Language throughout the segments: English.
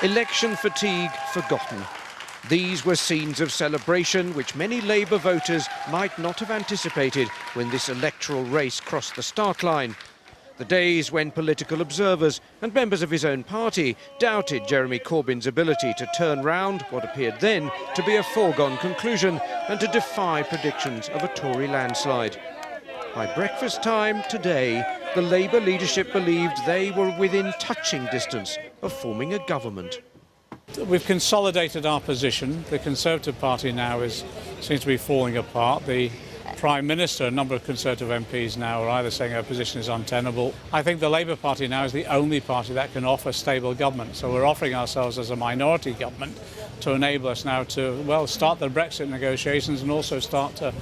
Election fatigue forgotten. These were scenes of celebration which many Labour voters might not have anticipated when this electoral race crossed the start line. The days when political observers and members of his own party doubted Jeremy Corbyn's ability to turn round what appeared then to be a foregone conclusion and to defy predictions of a Tory landslide. By breakfast time today, the Labour leadership believed they were within touching distance of forming a government. We've consolidated our position. The Conservative Party now seems to be falling apart. The Prime Minister, a number of Conservative MPs now are either saying our position is untenable. I think the Labour Party now is the only party that can offer stable government. So we're offering ourselves as a minority government to enable us now to, well, start the Brexit negotiations and also start to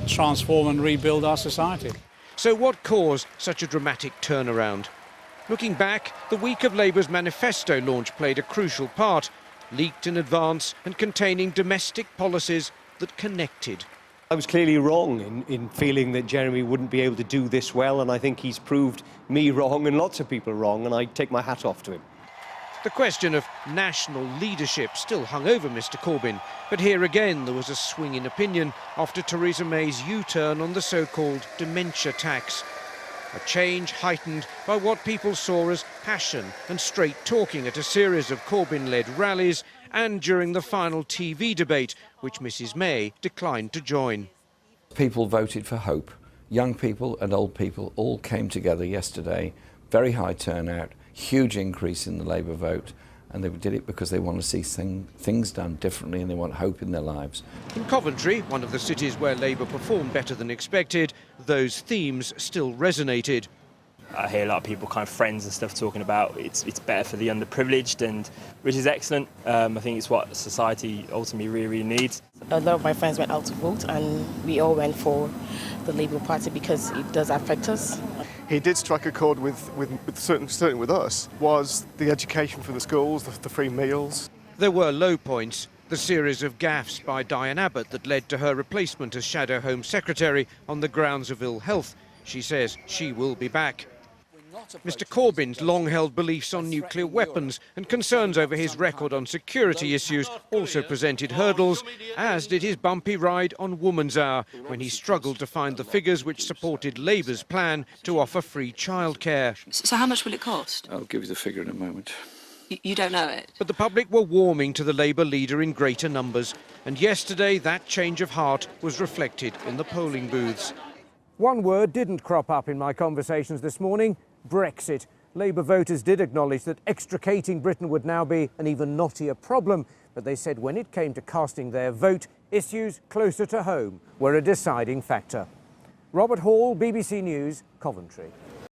transform and rebuild our society. So what caused such a dramatic turnaround? Looking back, the week of Labour's manifesto launch played a crucial part, leaked in advance and containing domestic policies that connected. I was clearly wrong in feeling that Jeremy wouldn't be able to do this well, and I think he's proved me wrong and lots of people wrong, and I take my hat off to him. The question of national leadership still hung over Mr Corbyn, but here again there was a swing in opinion after Theresa May's U-turn on the so-called dementia tax. A change heightened by what people saw as passion and straight talking at a series of Corbyn-led rallies and during the final TV debate, which Mrs May declined to join. People voted for hope. Young people and old people all came together yesterday. Very high turnout, huge increase in the Labour vote, and they did it because they want to see things done differently and they want hope in their lives. In Coventry, one of the cities where Labour performed better than expected, those themes still resonated. I hear a lot of people, kind of friends and stuff, talking about it's better for the underprivileged, and which is excellent. I think it's what society ultimately really needs. A lot of my friends went out to vote, and we all went for the Labour Party because it does affect us. He did strike a chord certainly with us, was the education for the schools, the free meals. There were low points, the series of gaffes by Diane Abbott that led to her replacement as Shadow Home Secretary on the grounds of ill health. She says she will be back. Mr Corbyn's long-held beliefs on nuclear weapons and concerns over his record on security issues also presented hurdles, as did his bumpy ride on Woman's Hour, when he struggled to find the figures which supported Labour's plan to offer free childcare. So how much will it cost? I'll give you the figure in a moment. You don't know it? But the public were warming to the Labour leader in greater numbers, and yesterday that change of heart was reflected in the polling booths. One word didn't crop up in my conversations this morning: Brexit. Labour voters did acknowledge that extricating Britain would now be an even knottier problem, but they said when it came to casting their vote, issues closer to home were a deciding factor. Robert Hall, BBC News, Coventry.